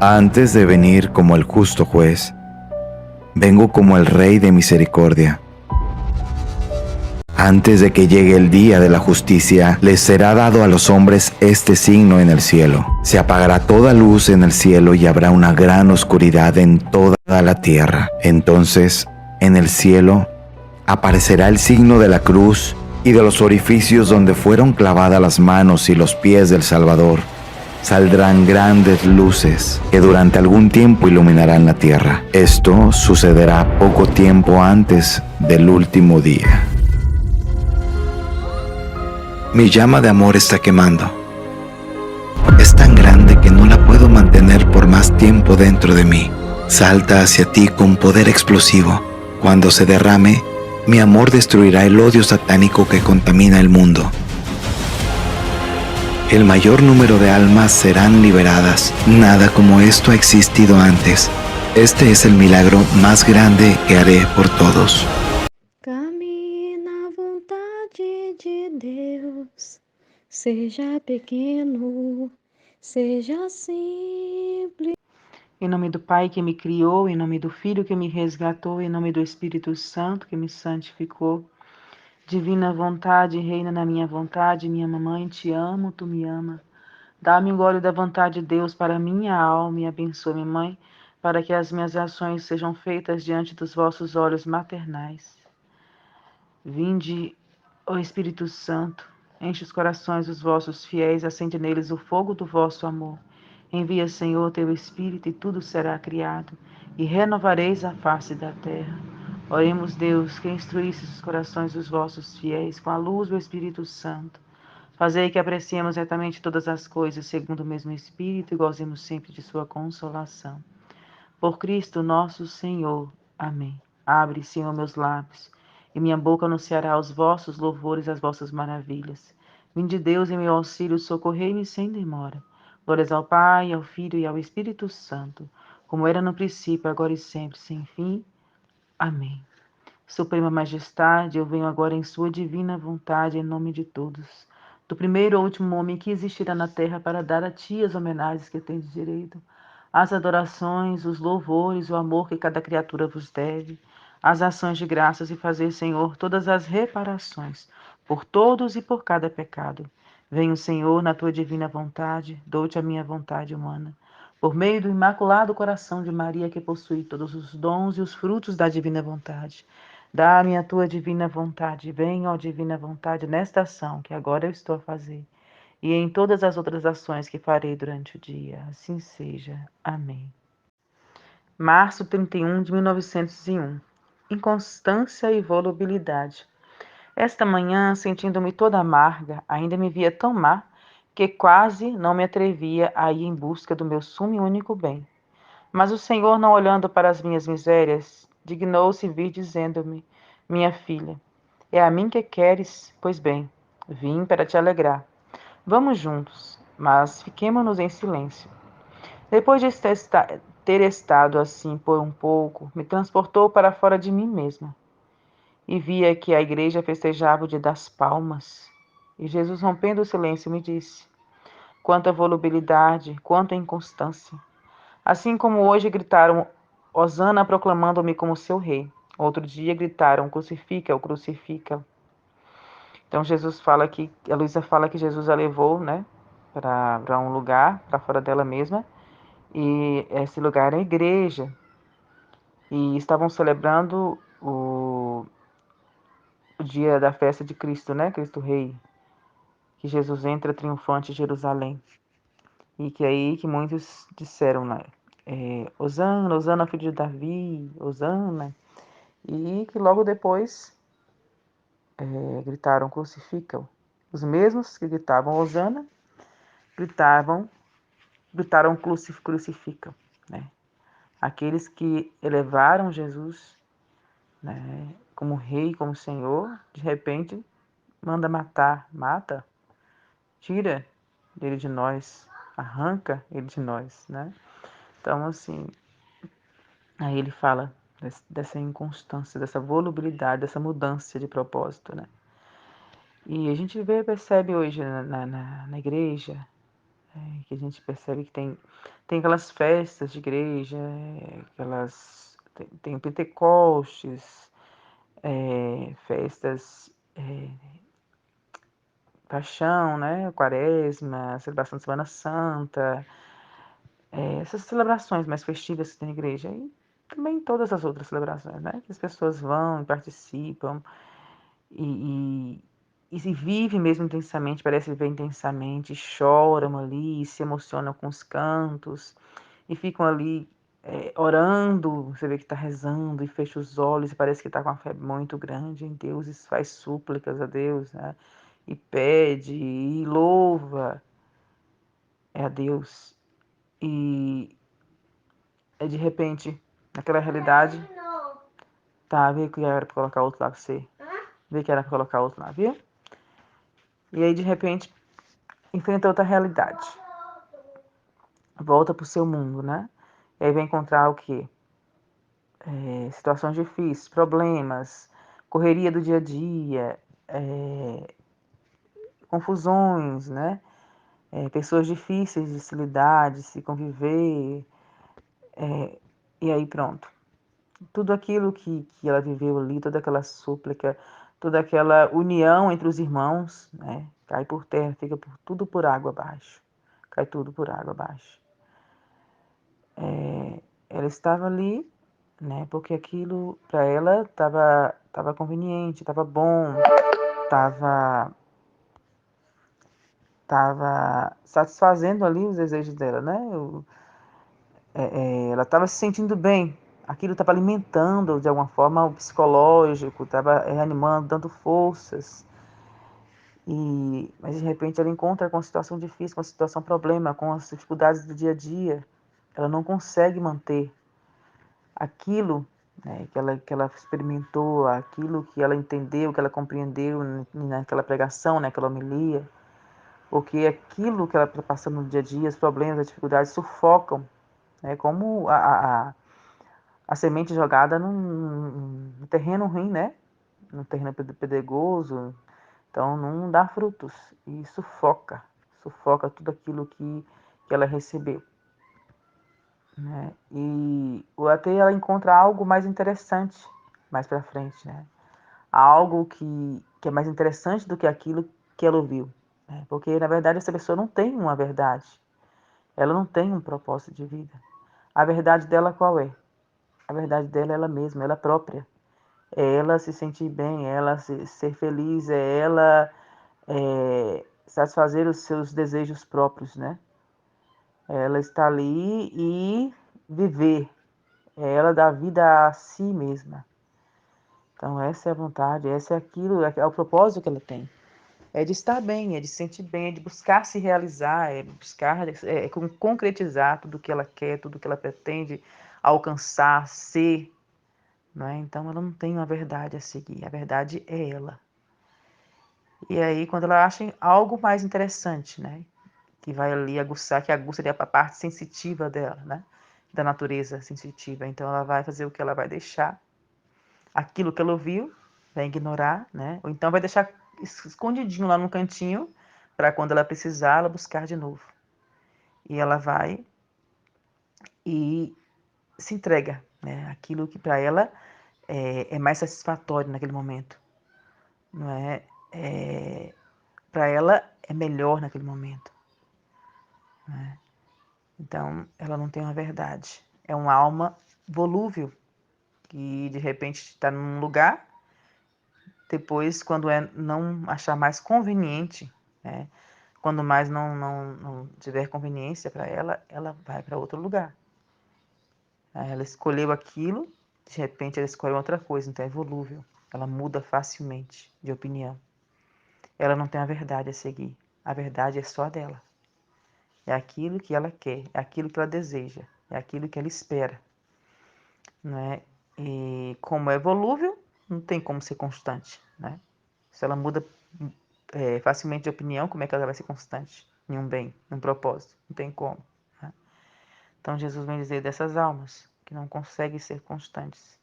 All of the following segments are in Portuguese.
Antes de venir como el justo juez, vengo como el Rey de misericordia. Antes de que llegue el día de la justicia, les será dado a los hombres este signo en el cielo. Se apagará toda luz en el cielo y habrá una gran oscuridad en toda la tierra. Entonces, en el cielo, aparecerá el signo de la cruz y de los orificios donde fueron clavadas las manos y los pies del Salvador. Saldrán grandes luces que durante algún tiempo iluminarán la tierra. Esto sucederá poco tiempo antes del último día. Mi llama de amor está quemando. Es tan grande que no la puedo mantener por más tiempo dentro de mí. Salta hacia ti con poder explosivo. Cuando se derrame, mi amor destruirá el odio satánico que contamina el mundo. El mayor número de almas serán liberadas. Nada como esto ha existido antes. Este es el milagro más grande que haré por todos. Caminhe na vontade de Deus, seja pequeno, seja simples. Em nome do Pai que me criou, em nome do Filho que me resgatou, em nome do Espírito Santo que me santificou. Divina vontade, reina na minha vontade, minha mamãe, te amo, tu me ama. Dá-me o gole da vontade de Deus para minha alma e abençoa minha mãe, para que as minhas ações sejam feitas diante dos vossos olhos maternais. Vinde, ó Espírito Santo, enche os corações dos vossos fiéis, acende neles o fogo do vosso amor. Envia, Senhor, teu Espírito e tudo será criado, e renovareis a face da terra. Oremos, Deus, que instruísse os corações dos vossos fiéis com a luz do Espírito Santo. Fazei que apreciemos retamente todas as coisas, segundo o mesmo Espírito, e gozemos sempre de sua consolação. Por Cristo nosso Senhor. Amém. Abre, Senhor, meus lábios, e minha boca anunciará os vossos louvores, as vossas maravilhas. Vinde Deus em meu auxílio, socorrei-me sem demora. Glórias ao Pai, ao Filho e ao Espírito Santo, como era no princípio, agora e sempre, sem fim. Amém. Suprema Majestade, eu venho agora em sua divina vontade, em nome de todos, do primeiro ao último homem que existirá na terra, para dar a ti as homenagens que tendes direito, as adorações, os louvores, o amor que cada criatura vos deve, as ações de graças e fazer, Senhor, todas as reparações, por todos e por cada pecado. Venho, Senhor, na tua divina vontade, dou-te a minha vontade humana, por meio do imaculado coração de Maria, que possui todos os dons e os frutos da divina vontade. Dá-me a tua divina vontade, venha, ó divina vontade, nesta ação que agora eu estou a fazer, e em todas as outras ações que farei durante o dia. Assim seja. Amém. Março 31 de 1901. Inconstância e volubilidade. Esta manhã, sentindo-me toda amarga, ainda me via tão má, que quase não me atrevia a ir em busca do meu sumo e único bem. Mas o Senhor, não olhando para as minhas misérias, dignou-se vir dizendo-me: minha filha, é a mim que queres? Pois bem, vim para te alegrar. Vamos juntos, mas fiquemo-nos em silêncio. Depois de ter estado assim por um pouco, me transportou para fora de mim mesma. E via que a igreja festejava o dia das palmas. E Jesus, rompendo o silêncio, me disse: quanta volubilidade, quanta inconstância. Assim como hoje gritaram Hosana proclamando-me como seu rei. Outro dia gritaram crucifica-o, crucifica-o. Então Jesus fala que, a Luísa fala que Jesus a levou, né, para um lugar, para fora dela mesma, e esse lugar era a igreja. E estavam celebrando o dia da festa de Cristo, né, Cristo Rei, que Jesus entra triunfante em Jerusalém. E que aí que muitos disseram, né, Hosana, Hosana, filho de Davi, Hosana. E que logo depois gritaram crucifica-o. Os mesmos que gritavam Hosana, gritaram crucifica, né? Aqueles que elevaram Jesus, né, como rei, como senhor, de repente manda matar, mata, tira ele de nós, arranca ele de nós, né? Então, assim, aí ele fala dessa inconstância, dessa volubilidade, dessa mudança de propósito, né? E a gente percebe hoje na igreja, que a gente percebe que tem aquelas festas de igreja, tem o Pentecostes, festas, Paixão, né? Quaresma, celebração de Semana Santa, essas celebrações mais festivas que tem na igreja. E também todas as outras celebrações, né? Que as pessoas vão e participam e, se vivem mesmo intensamente, parece viver intensamente, choram ali, se emocionam com os cantos e ficam ali orando. Você vê que está rezando e fecha os olhos e parece que está com uma fé muito grande em Deus e faz súplicas a Deus, né? E pede e louva a Deus. E de repente, naquela realidade, tá, vê que era para colocar outro lá pra você. Vê que era para colocar outro lá, viu? E aí, de repente, enfrenta outra realidade. Volta pro seu mundo, né? E aí vai encontrar o quê? Situações difíceis, problemas, correria do dia a dia, confusões, né? Pessoas difíceis de se lidar, de se conviver. E aí pronto. Tudo aquilo que ela viveu ali, toda aquela súplica, toda aquela união entre os irmãos, né? Cai por terra, fica tudo por água abaixo. Cai tudo por água abaixo. Ela estava ali, né? Porque aquilo para ela estava conveniente, estava bom, estava satisfazendo ali os desejos dela, né? Ela estava se sentindo bem, aquilo estava alimentando de alguma forma o psicológico, estava reanimando, dando forças. Mas de repente ela encontra com uma situação difícil, com uma situação problema, com as dificuldades do dia a dia. Ela não consegue manter aquilo, né, que ela experimentou, aquilo que ela entendeu, que ela compreendeu naquela pregação, naquela homilia, porque aquilo que ela está passando no dia a dia, os problemas, as dificuldades sufocam, né, como a semente jogada num terreno ruim, né, num terreno pedregoso, então não dá frutos e sufoca tudo aquilo que ela recebeu. Né? E até ela encontra algo mais interessante mais para frente, né? Algo que é mais interessante do que aquilo que ela ouviu, né? Porque na verdade essa pessoa não tem uma verdade, ela não tem um propósito de vida. A verdade dela qual é? A verdade dela é ela mesma, ela própria. É ela se sentir bem, é ela ser feliz, é ela satisfazer os seus desejos próprios, né? Ela está ali e viver. É ela dar vida a si mesma. Então essa é a vontade, essa é aquilo, é o propósito que ela tem. É de estar bem, é de se sentir bem, é de buscar se realizar, é buscar concretizar tudo que ela quer, tudo que ela pretende alcançar, ser. Não é? Então ela não tem uma verdade a seguir, a verdade é ela. E aí quando ela acha algo mais interessante, né? Que vai ali aguçar, que aguça ali a parte sensitiva dela, né? Da natureza sensitiva. Então ela vai fazer o que ela vai deixar aquilo que ela ouviu, vai ignorar, né? Ou então vai deixar escondidinho lá no cantinho para quando ela precisar, ela buscar de novo. E ela vai e se entrega, né? Aquilo que para ela é mais satisfatório naquele momento, não é? Para ela é melhor naquele momento, né? Então ela não tem uma verdade, é uma alma volúvel que de repente está num lugar, depois quando não achar mais conveniente, né? Quando mais não tiver conveniência para ela, ela vai para outro lugar. Ela escolheu aquilo, de repente ela escolhe outra coisa, então é volúvel. Ela muda facilmente de opinião. Ela não tem a verdade a seguir. A verdade é só dela. É aquilo que ela quer, é aquilo que ela deseja, é aquilo que ela espera. Né? E como é volúvel, não tem como ser constante. Né? Se ela muda facilmente de opinião, como é que ela vai ser constante em um bem, em um propósito? Não tem como. Né? Então Jesus vem dizer dessas almas que não conseguem ser constantes.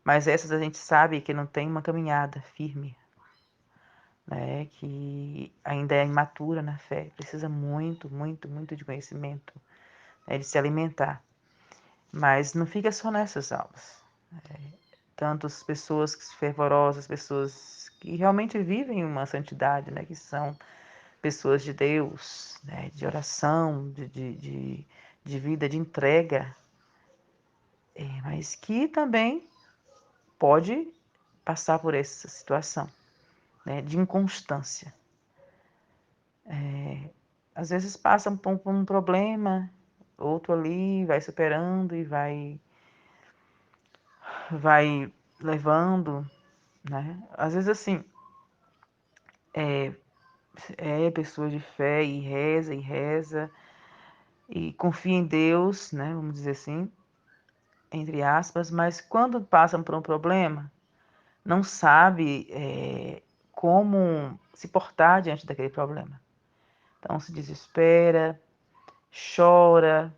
Mas essas a gente sabe que não tem uma caminhada firme. né, que ainda é imatura na fé, precisa muito, muito, muito de conhecimento, né, de se alimentar. Mas não fica só nessas aulas. Tantas pessoas fervorosas, pessoas que realmente vivem uma santidade, né, que são pessoas de Deus, né, de oração, de vida, de entrega, mas que também pode passar por essa situação, né, de inconstância. Às vezes passa por um problema, outro ali, vai superando e vai levando, né? Às vezes assim, pessoa de fé e reza e confia em Deus, né? Vamos dizer assim, entre aspas, mas quando passam por um problema, não sabe como se portar diante daquele problema. Então se desespera, chora,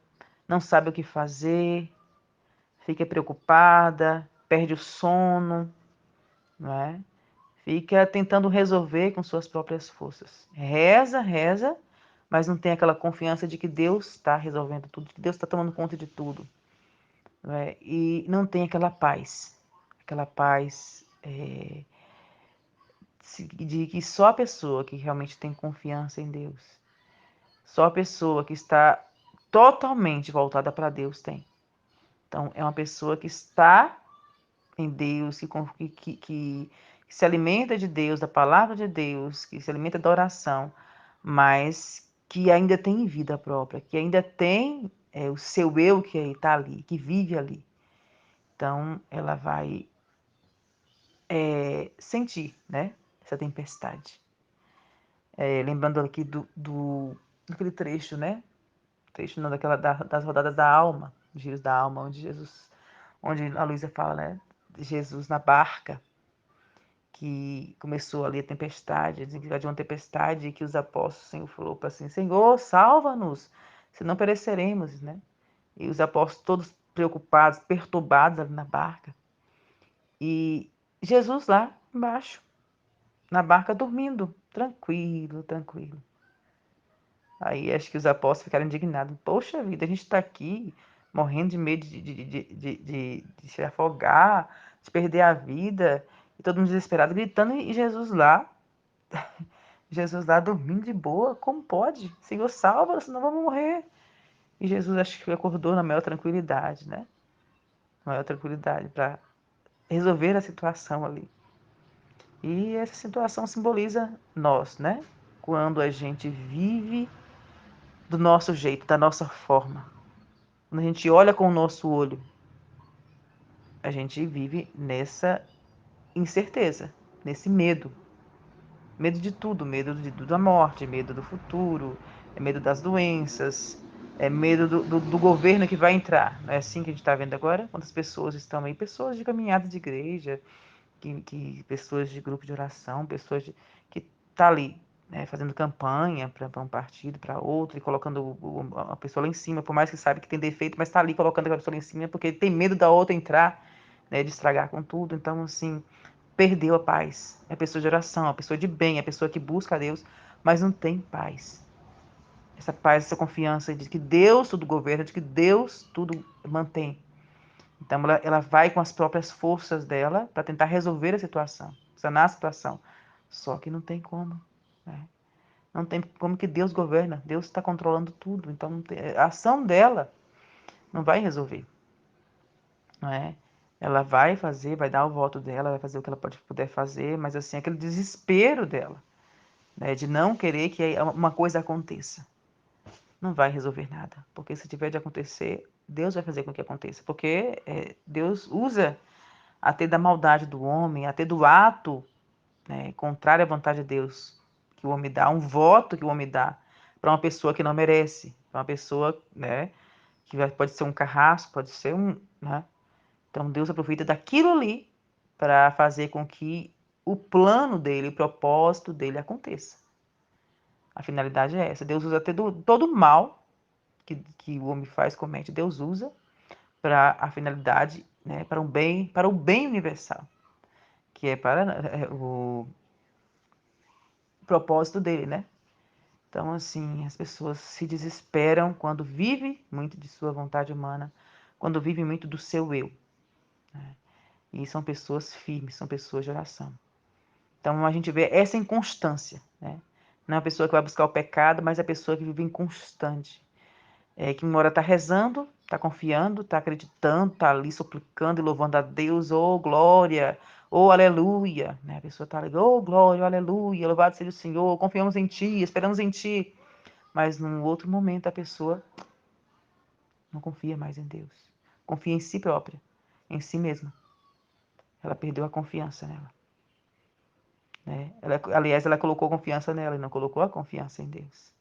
não sabe o que fazer, fica preocupada, perde o sono, não é? Fica tentando resolver com suas próprias forças. Reza, reza, mas não tem aquela confiança de que Deus está resolvendo tudo, que Deus está tomando conta de tudo. Não é? E não tem aquela paz de que só a pessoa que realmente tem confiança em Deus, só a pessoa que está totalmente voltada para Deus tem. Então, é uma pessoa que está em Deus, que se alimenta de Deus, da palavra de Deus, que se alimenta da oração, mas que ainda tem vida própria, que ainda tem o seu eu que está ali, que vive ali. Então, ela vai sentir, né, essa tempestade. Lembrando aqui daquele trecho, né? Trecho não, das rodadas da alma, dos giros da alma, onde a Luísa fala, né? De Jesus na barca, que começou ali a tempestade, desencadeou uma tempestade, e que os apóstolos, o Senhor falou para assim, Senhor, salva-nos, senão pereceremos, né? E os apóstolos todos preocupados, perturbados ali na barca. E Jesus lá embaixo, na barca, dormindo, tranquilo, tranquilo. Aí acho que os apóstolos ficaram indignados. Poxa vida, a gente está aqui morrendo de medo de se afogar, de perder a vida, e todo mundo desesperado, gritando, e Jesus lá dormindo de boa, como pode? Senhor, salva, senão vamos morrer. E Jesus acho que acordou na maior tranquilidade, né? Maior tranquilidade para resolver a situação ali. E essa situação simboliza nós, né? Quando a gente vive do nosso jeito, da nossa forma. Quando a gente olha com o nosso olho, a gente vive nessa incerteza, nesse medo. Medo de tudo, da morte, medo do futuro, medo das doenças, medo do governo que vai entrar. Não é assim que a gente está vendo agora? Quantas pessoas estão aí? Pessoas de caminhada de igreja, pessoas de grupo de oração, que tá ali, né, fazendo campanha para um partido, para outro, e colocando a pessoa lá em cima, por mais que sabe que tem defeito, mas está ali colocando aquela pessoa lá em cima porque tem medo da outra entrar, né, de estragar com tudo. Então, assim, perdeu a paz. É a pessoa de oração, a pessoa de bem, a pessoa que busca a Deus, mas não tem paz. Essa paz, essa confiança de que Deus tudo governa, de que Deus tudo mantém. Então ela vai com as próprias forças dela para tentar resolver a situação, sanar a situação. Só que não tem como. Né? Não tem como que Deus governa. Deus está controlando tudo. Então a ação dela não vai resolver. Não é? Ela vai fazer, vai dar o voto dela, vai fazer o que ela puder fazer, mas assim, aquele desespero dela, né, de não querer que uma coisa aconteça, não vai resolver nada. Porque se tiver de acontecer, Deus vai fazer com que aconteça. Porque Deus usa até da maldade do homem, até do ato, né, contrário à vontade de Deus, que o homem dá, um voto que o homem dá para uma pessoa que não merece, para uma pessoa, né, que pode ser um carrasco, pode ser um, né? Então Deus aproveita daquilo ali para fazer com que o plano dele, o propósito dele aconteça. A finalidade é essa. Deus usa até todo o mal que o homem faz, comete, Deus usa para a finalidade, né, para o bem universal, que é para propósito dele, né? Então, assim, as pessoas se desesperam quando vivem muito de sua vontade humana, quando vivem muito do seu eu. Né? E são pessoas firmes, são pessoas de oração. Então, a gente vê essa inconstância, né? Não é a pessoa que vai buscar o pecado, mas a pessoa que vive inconstante. Que uma hora está rezando, está confiando, está acreditando, está ali suplicando e louvando a Deus, oh glória, oh aleluia. Né? A pessoa está ali, oh glória, oh, aleluia, louvado seja o Senhor, confiamos em Ti, esperamos em Ti. Mas num outro momento a pessoa não confia mais em Deus. Confia em si própria, em si mesma. Ela perdeu a confiança nela. Né? Aliás, ela colocou confiança nela e não colocou a confiança em Deus.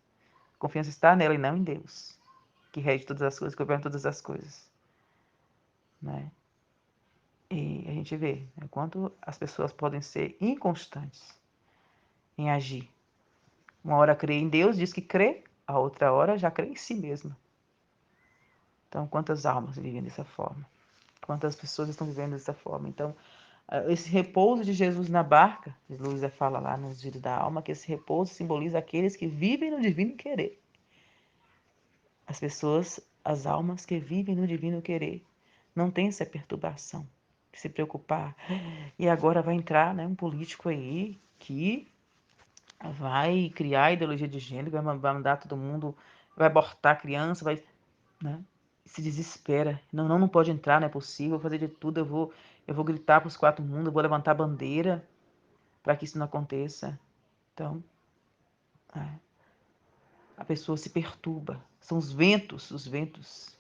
A confiança está nela e não em Deus, que rege todas as coisas, que governa todas as coisas. Né? E a gente vê, né, quanto as pessoas podem ser inconstantes em agir. Uma hora crê em Deus, diz que crê, a outra hora já crê em si mesma. Então, quantas almas vivem dessa forma? Quantas pessoas estão vivendo dessa forma? Então, esse repouso de Jesus na barca, Luísa fala lá nos Vídeos da Alma, que esse repouso simboliza aqueles que vivem no divino querer. As pessoas, as almas que vivem no divino querer, não tem essa perturbação de se preocupar. E agora vai entrar, né, um político aí que vai criar ideologia de gênero, vai mandar todo mundo, vai abortar criança, vai, né? Se desespera. Não, não pode entrar, não é possível, vou fazer de tudo, eu vou gritar para os quatro mundos, eu vou levantar a bandeira para que isso não aconteça. Então, a pessoa se perturba. São os ventos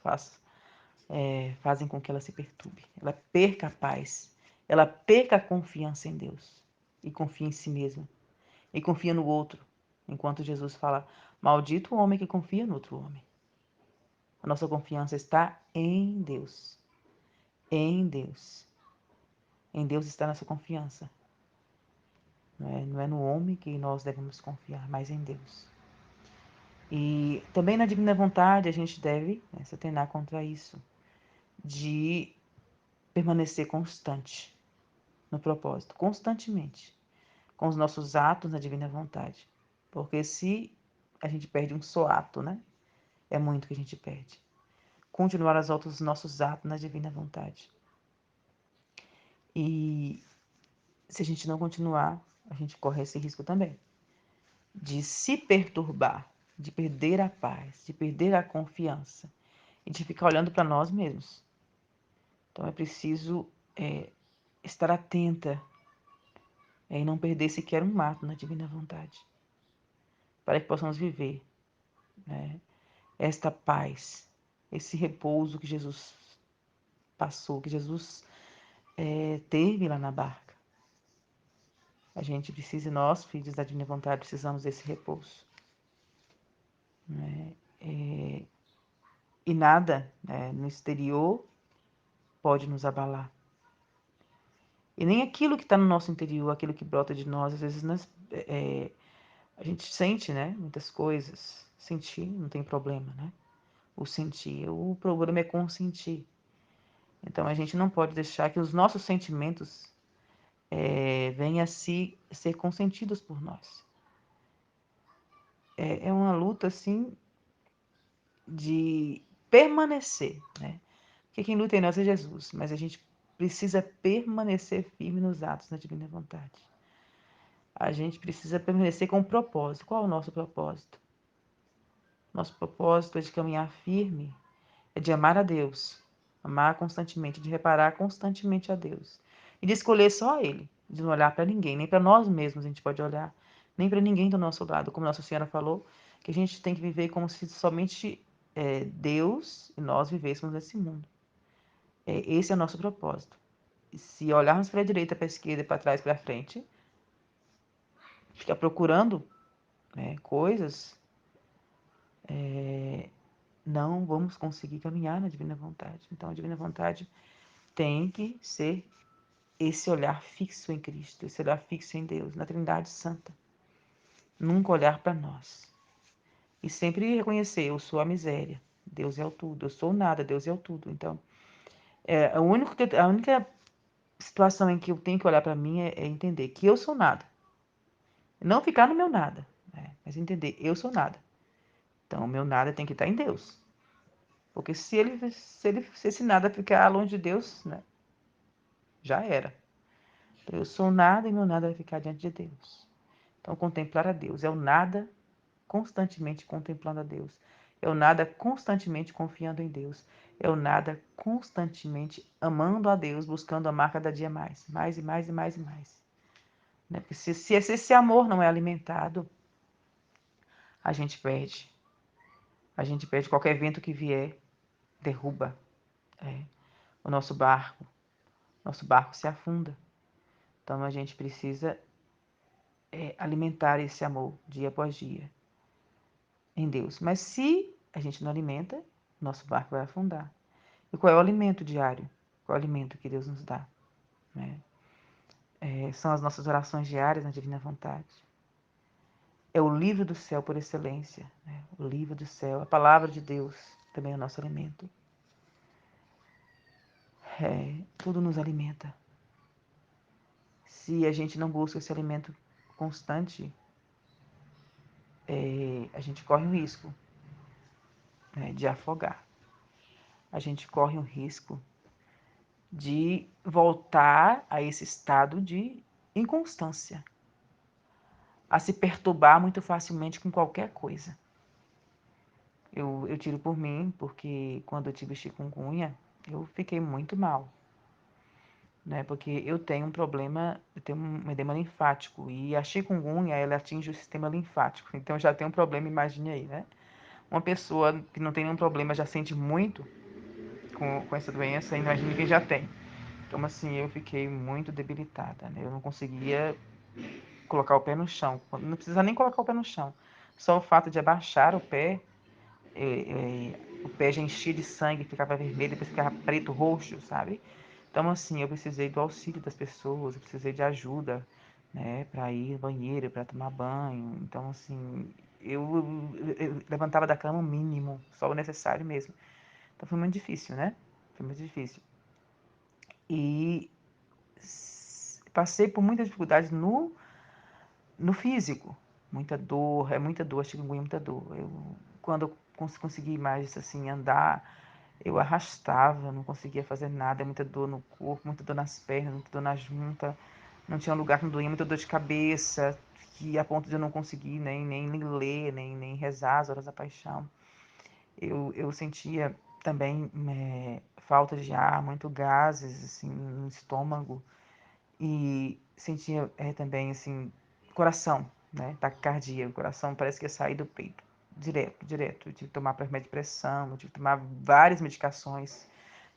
fazem com que ela se perturbe. Ela perca a paz, ela perca a confiança em Deus e confia em si mesma e confia no outro. Enquanto Jesus fala, maldito o homem que confia no outro homem. A nossa confiança está em Deus. Em Deus. Em Deus está a nossa confiança. Não é no homem que nós devemos confiar, mas em Deus. E também na divina vontade a gente deve se atenar contra isso, de permanecer constante no propósito, constantemente, com os nossos atos na divina vontade. Porque se a gente perde um só ato, né? É muito que a gente perde. Continuar os nossos atos na divina vontade. E se a gente não continuar, a gente corre esse risco também de se perturbar, de perder a paz, de perder a confiança e de ficar olhando para nós mesmos. Então é preciso estar atenta e não perder sequer um ato na divina vontade, para que possamos viver, né, esta paz, esse repouso que Jesus passou, que Jesus teve lá na barca. A gente precisa, nós, filhos da divina vontade, precisamos desse repouso. Né? E nada, né, no exterior pode nos abalar. E nem aquilo que está no nosso interior, aquilo que brota de nós, às vezes a gente sente, né, muitas coisas. Sentir não tem problema, né? O sentir, o problema é consentir. Então a gente não pode deixar que os nossos sentimentos venham a ser consentidos por nós. É uma luta, assim, de permanecer, né? Porque quem luta em nós é Jesus, mas a gente precisa permanecer firme nos atos da divina vontade. A gente precisa permanecer com um propósito. Qual é o nosso propósito? Nosso propósito é de caminhar firme, é de amar a Deus, amar constantemente, de reparar constantemente a Deus e de escolher só Ele, de não olhar para ninguém, nem para nós mesmos a gente pode olhar, nem para ninguém do nosso lado, como Nossa Senhora falou, que a gente tem que viver como se somente Deus e nós vivêssemos nesse mundo. Esse é o nosso propósito. E se olharmos para a direita, para a esquerda, para trás, para frente, ficar procurando coisas, não vamos conseguir caminhar na divina vontade. Então, a divina vontade tem que ser esse olhar fixo em Cristo, esse olhar fixo em Deus, na Trindade Santa. Nunca olhar para nós. E sempre reconhecer, eu sou a miséria, Deus é o tudo. Eu sou nada, Deus é o tudo. Então, a única situação em que eu tenho que olhar para mim é entender que eu sou nada. Não ficar no meu nada, né? Mas entender, eu sou nada. Então, o meu nada tem que estar em Deus. Porque se esse nada ficar longe de Deus, né, já era. Então, eu sou nada e meu nada vai ficar diante de Deus. Então, contemplar a Deus é o nada constantemente contemplando a Deus. É o nada constantemente confiando em Deus. É o nada constantemente amando a Deus, buscando amar cada dia mais. Mais e mais e mais e mais. Né? Porque se esse amor não é alimentado, a gente perde. A gente perde qualquer vento que vier, derruba o nosso barco. Nosso barco se afunda. Então a gente precisa alimentar esse amor dia após dia em Deus. Mas se a gente não alimenta, nosso barco vai afundar. E qual é o alimento diário? Qual é o alimento que Deus nos dá? Né? São as nossas orações diárias na divina vontade. É o livro do céu por excelência. Né? O livro do céu, a palavra de Deus também é o nosso alimento. Tudo nos alimenta. Se a gente não busca esse alimento constante, a gente corre o risco, né, de afogar. A gente corre o risco de voltar a esse estado de inconstância, a se perturbar muito facilmente com qualquer coisa. Eu tiro por mim, porque quando eu tive chikungunya, eu fiquei muito mal, né? Porque eu tenho um problema, eu tenho um edema linfático, e a chikungunya, ela atinge o sistema linfático, então já tem um problema, imagine aí, né? Uma pessoa que não tem nenhum problema já sente muito com essa doença, imagine quem já tem. Então, assim, eu fiquei muito debilitada, né? Eu não conseguia colocar o pé no chão. Não precisa nem colocar o pé no chão. Só o fato de abaixar o pé, o pé já enchia de sangue, ficava vermelho, depois ficava preto, roxo, sabe? Então, assim, eu precisei do auxílio das pessoas, eu precisei de ajuda, né? Para ir ao banheiro, para tomar banho. Então, assim, eu levantava da cama o mínimo, só o necessário mesmo. Então, foi muito difícil, né? Foi muito difícil. E passei por muitas dificuldades no físico. Muita dor, muita dor, chikungunya, muita dor. Quando eu consegui mais assim andar, eu arrastava, não conseguia fazer nada, muita dor no corpo, muita dor nas pernas, muita dor na junta, não tinha um lugar que não doía, muita dor de cabeça, que a ponto de eu não conseguir nem ler, nem rezar as horas da paixão. Eu sentia também falta de ar, muito gases assim no estômago, e sentia também assim coração, né, taquicardia, o coração parece que ia sair do peito, direto. Eu tive que tomar remédio de pressão, eu tive que tomar várias medicações,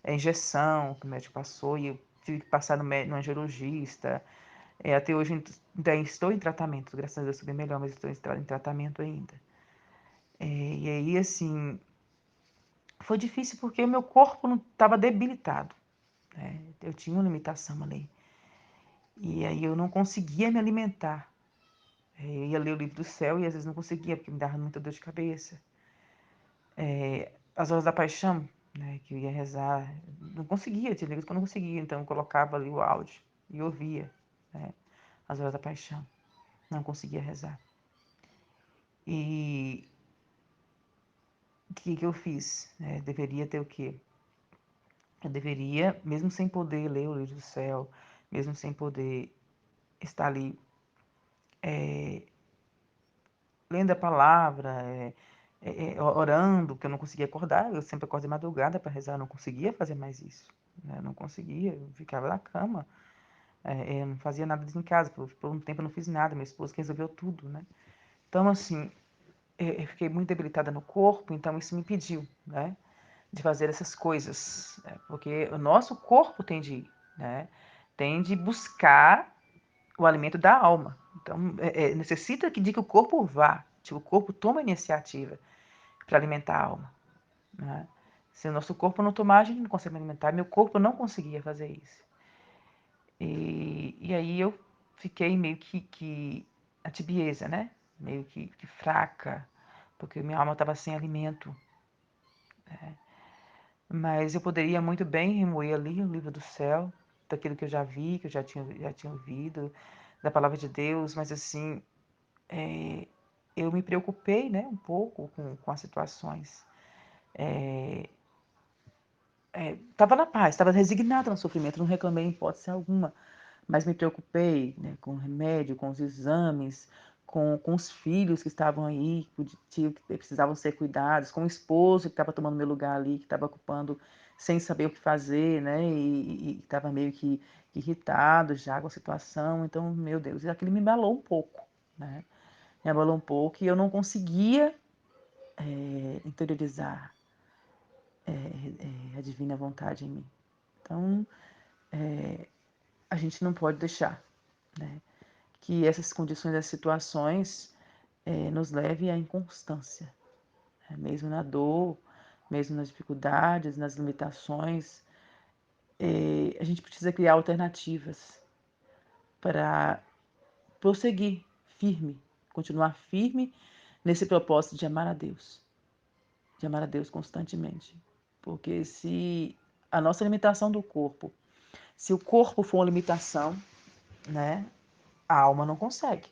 injeção que o médico passou, e eu tive que passar no angiologista. Até hoje ainda estou em tratamento, graças a Deus estou bem melhor, mas estou em tratamento ainda. E aí, assim, foi difícil porque o meu corpo não estava debilitado, né? Eu tinha uma limitação ali. E aí eu não conseguia me alimentar. Eu ia ler o livro do céu e às vezes não conseguia, porque me dava muita dor de cabeça. As horas da paixão, né, que eu ia rezar, não conseguia, tinha livros que eu não conseguia, então eu colocava ali o áudio e ouvia, né, as horas da paixão. Não conseguia rezar. E o que eu fiz? Deveria ter o quê? Eu deveria, mesmo sem poder ler o livro do céu, mesmo sem poder estar ali lendo a palavra, orando, porque eu não conseguia acordar, eu sempre acordo de madrugada para rezar, eu não conseguia fazer mais isso, né? Não conseguia, eu ficava na cama, eu não fazia nada em casa, por um tempo eu não fiz nada, minha esposa que resolveu tudo, né? Então, assim, eu fiquei muito debilitada no corpo, então isso me impediu, né, de fazer essas coisas, né? Porque o nosso corpo tende, né, tende buscar o alimento da alma. Então, necessita de que o corpo vá, que o corpo tome a iniciativa para alimentar a alma, né? Se o nosso corpo não tomar, a gente não consegue alimentar. Meu corpo não conseguia fazer isso. E aí eu fiquei meio que a tibieza, né? Meio que fraca, porque minha alma estava sem alimento. Mas eu poderia muito bem remoer ali o livro do céu, daquilo que eu já vi, que eu já tinha ouvido, da palavra de Deus, mas assim, eu me preocupei, né, um pouco com as situações. Estava na paz, estava resignada no sofrimento, não reclamei em hipótese alguma, mas me preocupei, né, com o remédio, com os exames, com os filhos que estavam aí, que precisavam ser cuidados, com o esposo que estava tomando meu lugar ali, que estava ocupando sem saber o que fazer, né, e estava meio que irritado já com a situação. Então, meu Deus, aquilo me abalou um pouco, né, me abalou um pouco e eu não conseguia interiorizar a divina vontade em mim. Então, a gente não pode deixar, né, que essas condições, as situações nos levem à inconstância, né? Mesmo na dor, mesmo nas dificuldades, nas limitações, a gente precisa criar alternativas para prosseguir firme, continuar firme nesse propósito de amar a Deus constantemente. Porque se a nossa limitação do corpo, se o corpo for uma limitação, né, a alma não consegue.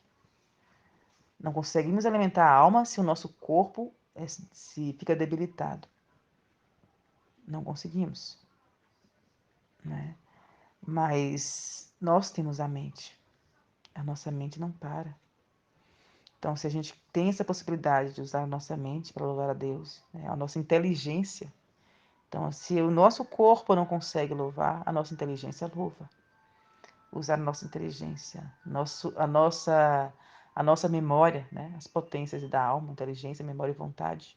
Não conseguimos alimentar a alma se o nosso corpo se fica debilitado. Não conseguimos, né? Mas nós temos a mente. A nossa mente não para. Então, se a gente tem essa possibilidade de usar a nossa mente para louvar a Deus, né, a nossa inteligência. Então, se o nosso corpo não consegue louvar, a nossa inteligência louva. Usar a nossa inteligência, a nossa memória, né, as potências da alma, inteligência, memória e vontade.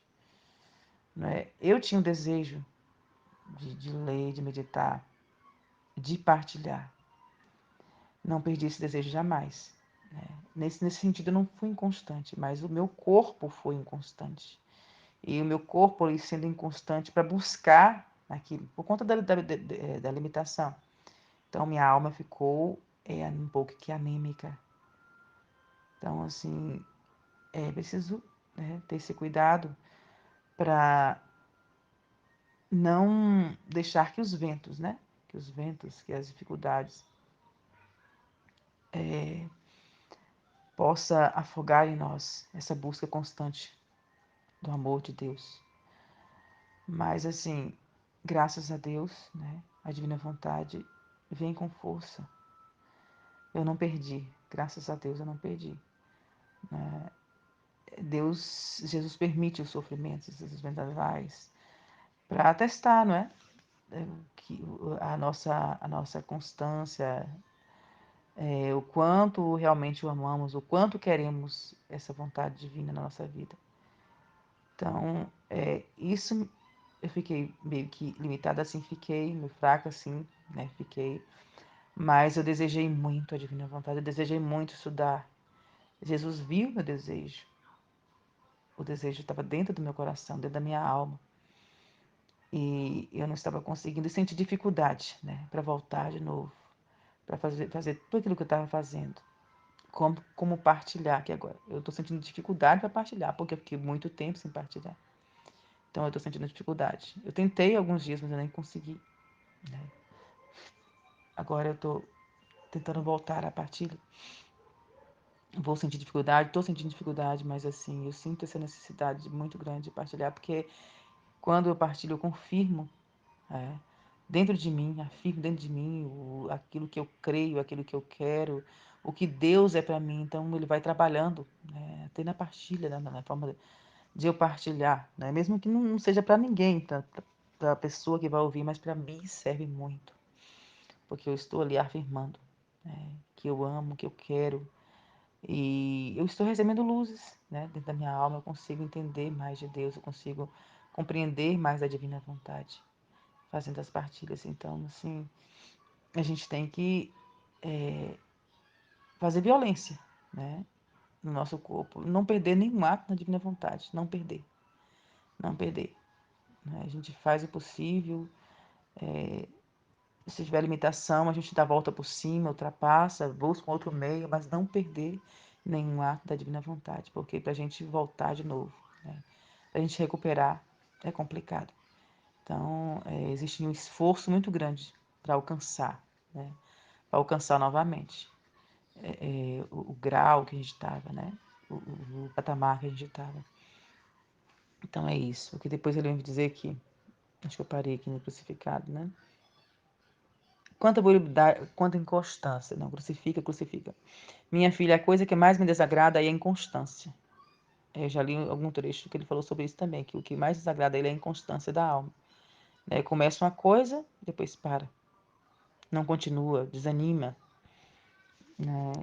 Né? Eu tinha um desejo de ler, de meditar, de partilhar. Não perdi esse desejo jamais. Né? Nesse sentido, eu não fui inconstante, mas o meu corpo foi inconstante. E o meu corpo ele sendo inconstante para buscar aquilo, por conta da limitação. Então, minha alma ficou um pouco que anêmica. Então, assim, é preciso, né, ter esse cuidado para não deixar que os ventos, né, que as dificuldades possa afogar em nós essa busca constante do amor de Deus. Mas assim, graças a Deus, né, a divina vontade vem com força. Eu não perdi, graças a Deus eu não perdi. Jesus permite os sofrimentos, esses vendavais, para testar, não é? Que a nossa constância, o quanto realmente o amamos, o quanto queremos essa vontade divina na nossa vida. Então, isso eu fiquei meio que limitada assim, fiquei meio fraca assim, né? Fiquei. Mas eu desejei muito a divina vontade, eu desejei muito estudar. Jesus viu meu desejo. O desejo estava dentro do meu coração, dentro da minha alma. E eu não estava conseguindo, sentir dificuldade, né? Para voltar de novo, para fazer tudo aquilo que eu estava fazendo. Como partilhar aqui agora. Eu estou sentindo dificuldade para partilhar, porque eu fiquei muito tempo sem partilhar. Então eu estou sentindo dificuldade. Eu tentei alguns dias, mas eu nem consegui. Né? Agora eu estou tentando voltar à partilha. Vou sentir dificuldade, estou sentindo dificuldade, mas assim, eu sinto essa necessidade muito grande de partilhar, porque quando eu partilho, eu confirmo dentro de mim, afirmo dentro de mim aquilo que eu creio, aquilo que eu quero, o que Deus é para mim. Então ele vai trabalhando, né? Até na partilha, né? Na forma de eu partilhar, né? Mesmo que não seja para ninguém, para a pessoa que vai ouvir, mas para mim serve muito, porque eu estou ali afirmando, né, que eu amo, que eu quero, e eu estou recebendo luzes, né, dentro da minha alma. Eu consigo entender mais de Deus, eu consigo compreender mais a divina vontade, fazendo as partilhas. Então, assim, a gente tem que fazer violência, né, no nosso corpo, não perder nenhum ato na divina vontade, não perder, não perder. Né? A gente faz o possível. Se tiver limitação, a gente dá a volta por cima, ultrapassa, busca um outro meio, mas não perder nenhum ato da divina vontade, porque para a gente voltar de novo, né? Para a gente recuperar, é complicado. Então, existe um esforço muito grande para alcançar, né? Para alcançar novamente o grau que a gente estava, né? o patamar que a gente estava. Então é isso. Porque depois ele vem me dizer que, acho que eu parei aqui no crucificado, né? Quanta volubilidade, quanta inconstância. Não, crucifica, crucifica. Minha filha, a coisa que mais me desagrada é a inconstância. Eu já li algum trecho que ele falou sobre isso também, que o que mais desagrada ele é a inconstância da alma. Né? Começa uma coisa, depois para. Não continua, desanima. Né?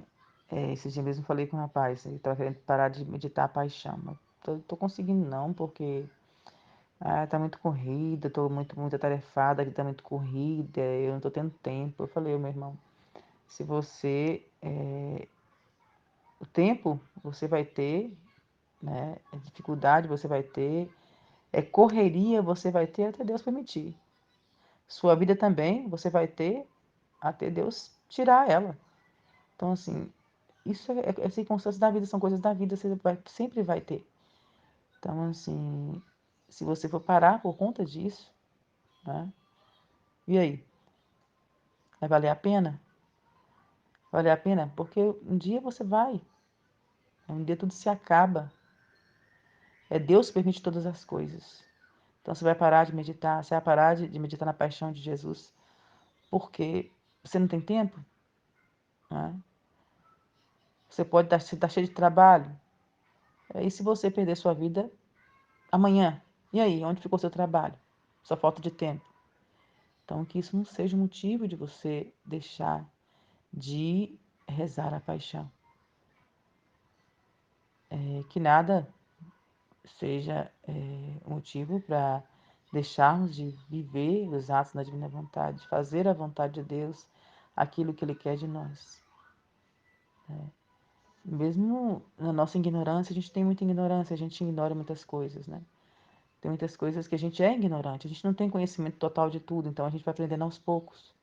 Esses dias mesmo falei com um rapaz, ele estava querendo parar de meditar a paixão. Mas tô conseguindo não, porque tá muito corrida, tô muito atarefada, aqui tá muito corrida, eu não tô tendo tempo. Eu falei, meu irmão, se você... o tempo você vai ter, né? A dificuldade você vai ter, correria você vai ter até Deus permitir. Sua vida também você vai ter até Deus tirar ela. Então, assim, isso é circunstâncias da vida, são coisas da vida, você sempre vai ter. Então, assim, se você for parar por conta disso, né? E aí? Vai valer a pena? Valer a pena? Porque um dia você vai, um dia tudo se acaba. Deus que permite todas as coisas. Então você vai parar de meditar, você vai parar de meditar na paixão de Jesus, porque você não tem tempo, né? Você pode estar cheio de trabalho. E se você perder sua vida amanhã? E aí, onde ficou seu trabalho? Sua falta de tempo. Então, que isso não seja um motivo de você deixar de rezar a paixão. Que nada seja motivo para deixarmos de viver os atos da divina vontade, fazer a vontade de Deus, aquilo que Ele quer de nós. Mesmo na nossa ignorância, a gente tem muita ignorância, a gente ignora muitas coisas, né? Tem muitas coisas que a gente é ignorante, a gente não tem conhecimento total de tudo, então a gente vai aprendendo aos poucos.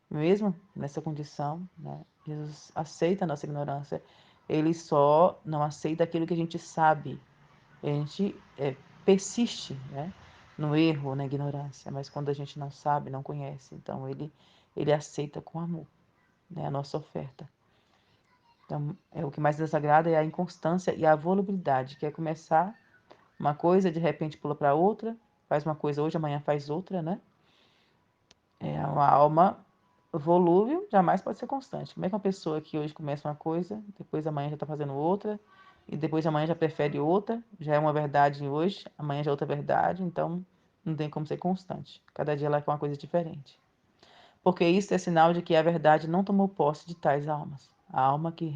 Mesmo nessa condição, né? Jesus aceita a nossa ignorância, Ele só não aceita aquilo que a gente sabe. A gente persiste, né? No erro, na ignorância, mas quando a gente não sabe, não conhece, então Ele aceita com amor, né? A nossa oferta. Então, o que mais desagrada é a inconstância e a volubilidade, que é começar uma coisa, de repente pula para outra, faz uma coisa hoje, amanhã faz outra, né? Uma alma volúvel jamais pode ser constante. Como é que uma pessoa que hoje começa uma coisa, depois amanhã já está fazendo outra, e depois amanhã já prefere outra, já é uma verdade hoje, amanhã já é outra verdade, então não tem como ser constante. Cada dia ela quer uma coisa diferente. Porque isso é sinal de que a verdade não tomou posse de tais almas. A alma que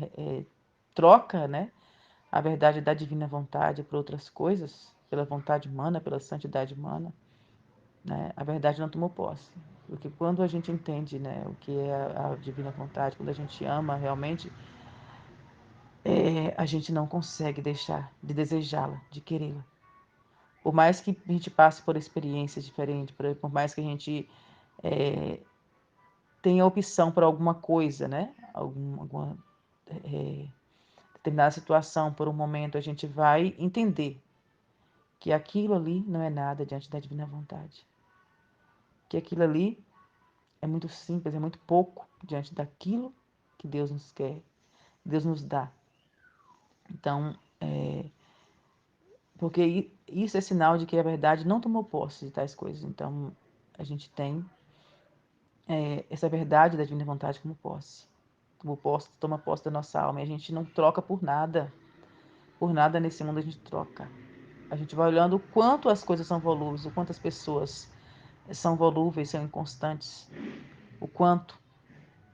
troca, né, a verdade da divina vontade por outras coisas, pela vontade humana, pela santidade humana, né, a verdade não tomou posse. Porque quando a gente entende, né, o que é a divina vontade, quando a gente ama realmente, a gente não consegue deixar de desejá-la, de querê-la. Por mais que a gente passe por experiências diferentes, por mais que a gente tenha opção por alguma coisa, né, alguma determinada situação, por um momento, a gente vai entender que aquilo ali não é nada diante da divina vontade. Que aquilo ali é muito simples, é muito pouco diante daquilo que Deus nos quer, Deus nos dá. Então, porque isso é sinal de que a verdade não tomou posse de tais coisas. Então, a gente tem essa verdade da divina vontade como posse. Toma posse da nossa alma. E a gente não troca por nada. Por nada nesse mundo a gente troca. A gente vai olhando o quanto as coisas são volúveis, o quanto as pessoas são volúveis, são inconstantes, o quanto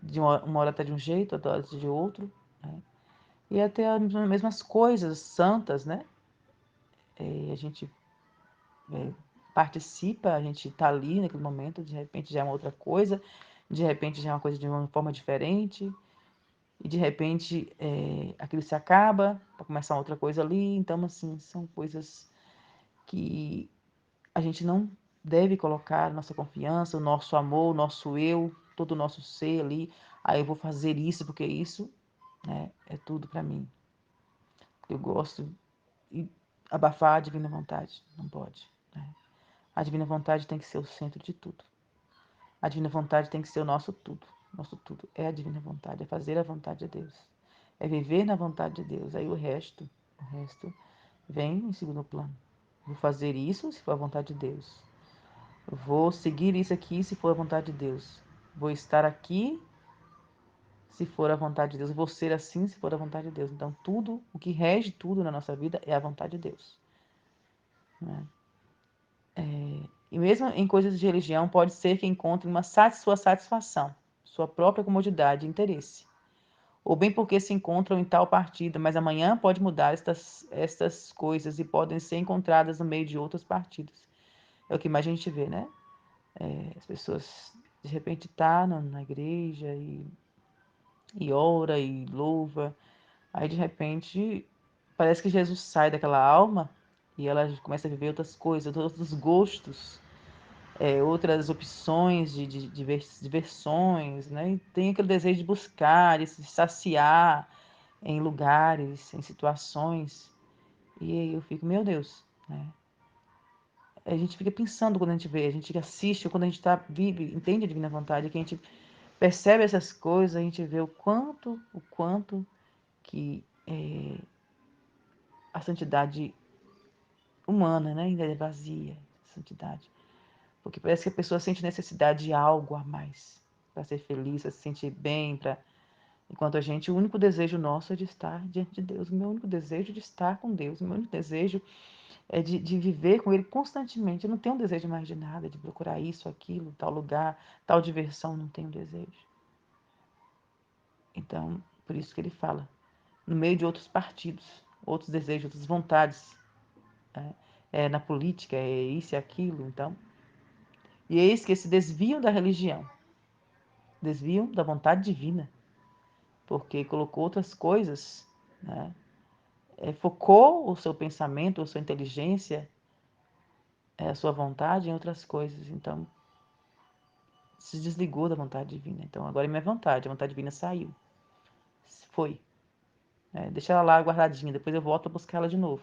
de uma hora está de um jeito, outra hora de outro, né? E até as mesmas coisas santas, né? A gente participa, a gente está ali naquele momento, de repente já é uma outra coisa, de repente já é uma coisa de uma forma diferente, e de repente aquilo se acaba para começar outra coisa ali. Então, assim, são coisas que a gente não deve colocar nossa confiança, o nosso amor, o nosso eu, todo o nosso ser ali. Eu vou fazer isso porque isso, né, é tudo para mim. Eu gosto e abafar a divina vontade, não pode, né? A divina vontade tem que ser o centro de tudo. A divina vontade tem que ser o nosso tudo. Nosso tudo é a divina vontade, é fazer a vontade de Deus. É viver na vontade de Deus. Aí o resto O resto vem em segundo plano. Vou fazer isso se for a vontade de Deus. Vou seguir isso aqui se for a vontade de Deus. Vou estar aqui se for a vontade de Deus. Vou ser assim se for a vontade de Deus. Então, tudo, o que rege tudo na nossa vida é a vontade de Deus. Né? E mesmo em coisas de religião, pode ser que encontre sua satisfação, sua própria comodidade e interesse. Ou bem porque se encontram em tal partida, mas amanhã pode mudar estas coisas e podem ser encontradas no meio de outros partidos. É o que mais a gente vê, né? As pessoas, de repente, na igreja e ora e louva. Aí, de repente, parece que Jesus sai daquela alma e ela começa a viver outras coisas, outros gostos, outras opções de diversões, né? E tem aquele desejo de buscar, de se saciar em lugares, em situações. E aí eu fico, meu Deus, né? A gente fica pensando quando a gente vê, a gente assiste, quando a gente vive, entende a divina vontade, que a gente percebe essas coisas, a gente vê o quanto que a santidade humana, né, ainda é vazia, santidade. Porque parece que a pessoa sente necessidade de algo a mais para ser feliz, para se sentir bem, enquanto a gente, o único desejo nosso é de estar diante de Deus. O meu único desejo é de estar com Deus. O meu único desejo é de viver com Ele constantemente. Eu não tenho desejo mais de nada, de procurar isso, aquilo, tal lugar, tal diversão. Não tenho desejo. Então, por isso que ele fala, no meio de outros partidos, outros desejos, outras vontades, né? Na política, é isso e aquilo. Então, e eis que se desviam da religião, desviam da vontade divina, porque colocou outras coisas, né? Focou o seu pensamento, a sua inteligência, a sua vontade em outras coisas. Então, se desligou da vontade divina. Então, agora é minha vontade, a vontade divina saiu. Foi. Deixa ela lá guardadinha, depois eu volto a buscar ela de novo.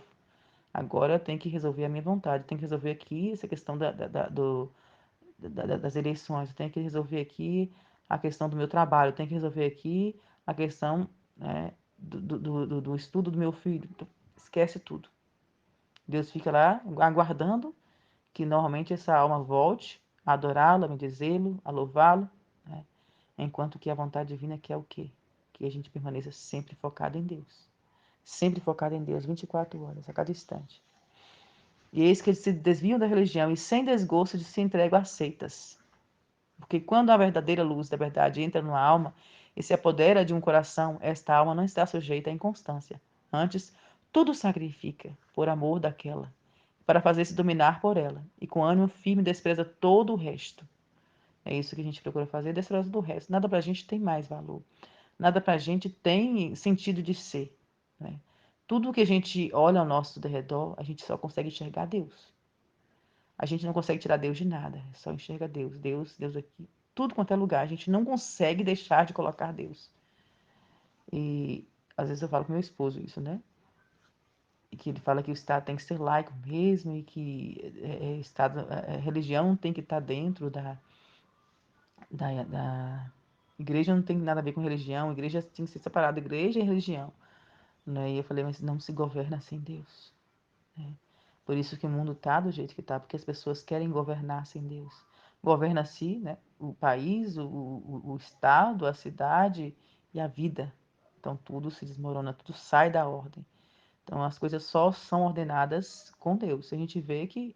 Agora eu tenho que resolver a minha vontade, eu tenho que resolver aqui essa questão das eleições, eu tenho que resolver aqui a questão do meu trabalho, eu tenho que resolver aqui a questão, né, do estudo do meu filho. Então, esquece tudo. Deus fica lá aguardando que normalmente essa alma volte a adorá-lo, a bendizê-lo, a louvá-lo, né? Enquanto que a vontade divina quer o quê? Que a gente permaneça sempre focado em Deus. Sempre focado em Deus, 24 horas, a cada instante. E eis que eles se desviam da religião e sem desgosto de se entregam a seitas. Porque quando a verdadeira luz da verdade entra numa alma e se apodera de um coração, esta alma não está sujeita à inconstância. Antes, tudo sacrifica por amor daquela, para fazer-se dominar por ela, e com ânimo firme despreza todo o resto. É isso que a gente procura fazer, despreza do resto. Nada para a gente tem mais valor. Nada para a gente tem sentido de ser. Né? Tudo que a gente olha ao nosso redor, a gente só consegue enxergar Deus. A gente não consegue tirar Deus de nada, só enxerga Deus. Deus aqui. Tudo quanto é lugar, a gente não consegue deixar de colocar Deus. E às vezes eu falo com meu esposo isso, né? E que ele fala que o Estado tem que ser laico mesmo e que a religião tem que estar dentro da igreja, não tem nada a ver com religião, a igreja tem que ser separada, igreja e religião. Né? E eu falei, mas não se governa sem Deus. Né? Por isso que o mundo está do jeito que está, porque as pessoas querem governar sem Deus. Governa-se, né, o país, o estado, a cidade e a vida. Então tudo se desmorona, tudo sai da ordem. Então as coisas só são ordenadas com Deus. A gente vê que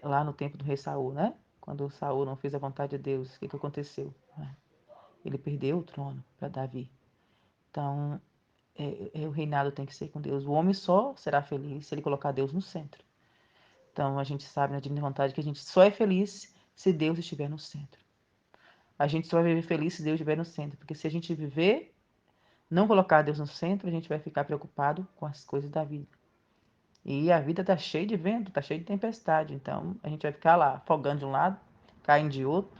lá no tempo do rei Saul, né? Quando Saul não fez a vontade de Deus, o que aconteceu? Ele perdeu o trono para Davi. Então, o reinado tem que ser com Deus. O homem só será feliz se ele colocar Deus no centro. Então, a gente sabe na divina vontade que a gente só é feliz se Deus estiver no centro. A gente só vai viver feliz se Deus estiver no centro. Porque se a gente viver, não colocar Deus no centro, a gente vai ficar preocupado com as coisas da vida. E a vida está cheia de vento, está cheia de tempestade. Então, a gente vai ficar lá, afogando de um lado, caindo de outro,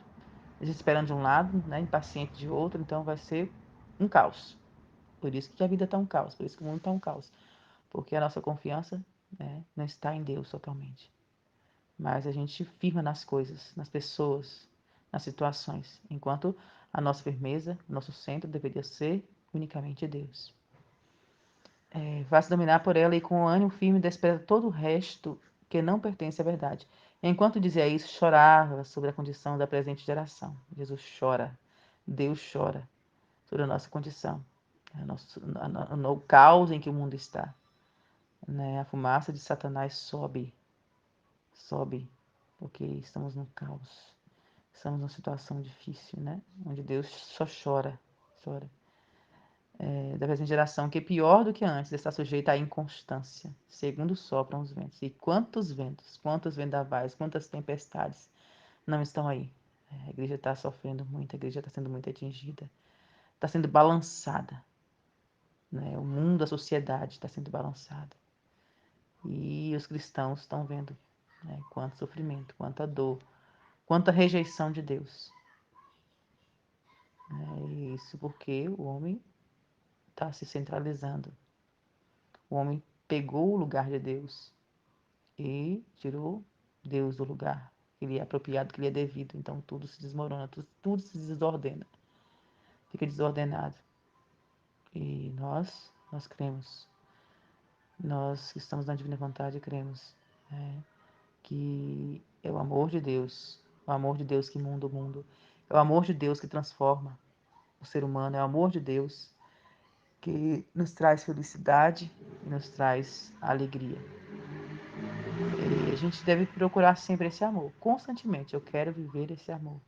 desesperando de um lado, né, impaciente de outro. Então, vai ser um caos. Por isso que a vida está um caos, por isso que o mundo está um caos. Porque a nossa confiança, né, não está em Deus totalmente. Mas a gente firma nas coisas, nas pessoas, nas situações. Enquanto a nossa firmeza, nosso centro deveria ser unicamente Deus. Faz dominar por ela e com ânimo firme despreza todo o resto que não pertence à verdade. Enquanto dizia isso, chorava sobre a condição da presente geração. Jesus chora, Deus chora sobre a nossa condição, no caos em que o mundo está. Né? A fumaça de Satanás sobe, porque estamos no caos. Estamos numa situação difícil, né? Onde Deus só chora. Da presente geração, que é pior do que antes, está sujeita à inconstância, segundo sopram os ventos. E quantos ventos, quantos vendavais, quantas tempestades não estão aí? A igreja está sofrendo muito, a igreja está sendo muito atingida, está sendo balançada. Né? O mundo, a sociedade está sendo balançada. E os cristãos estão vendo, né, quanto sofrimento, quanta dor, quanta rejeição de Deus. Isso porque o homem está se centralizando. O homem pegou o lugar de Deus e tirou Deus do lugar que lhe é apropriado, que lhe é devido. Então tudo se desmorona, tudo se desordena, fica desordenado. E nós cremos, nós que estamos na divina vontade, cremos, né, que é o amor de Deus que muda o mundo, é o amor de Deus que transforma o ser humano, é o amor de Deus que nos traz felicidade e nos traz alegria. E a gente deve procurar sempre esse amor, constantemente. Eu quero viver esse amor.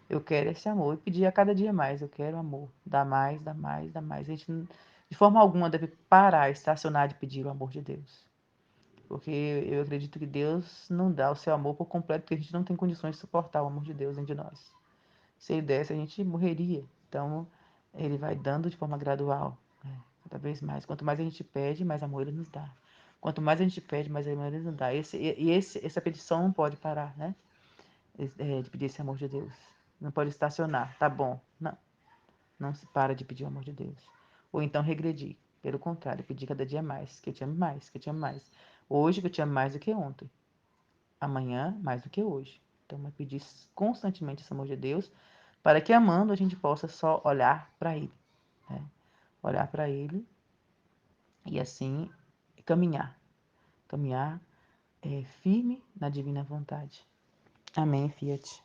Eu quero esse amor e pedir a cada dia mais. Eu quero amor. Dá mais, dá mais, dá mais. A gente, de forma alguma, deve parar, estacionar de pedir o amor de Deus. Porque eu acredito que Deus não dá o seu amor por completo, porque a gente não tem condições de suportar o amor de Deus dentro de nós. Se ele desse, a gente morreria. Então, ele vai dando de forma gradual, né? Cada vez mais. Quanto mais a gente pede, mais amor ele nos dá. Quanto mais a gente pede, mais amor ele nos dá. Essa petição não pode parar, né? De pedir esse amor de Deus. Não pode estacionar, tá bom. Não, não se para de pedir o amor de Deus. Ou então regredir. Pelo contrário, pedir cada dia mais, que eu te amo mais, que eu te amo mais. Hoje que eu te amo mais do que ontem. Amanhã mais do que hoje. Então, é pedir constantemente esse amor de Deus, para que amando a gente possa só olhar para Ele. Né? Olhar para Ele e assim caminhar. Caminhar firme na divina vontade. Amém, Fiat.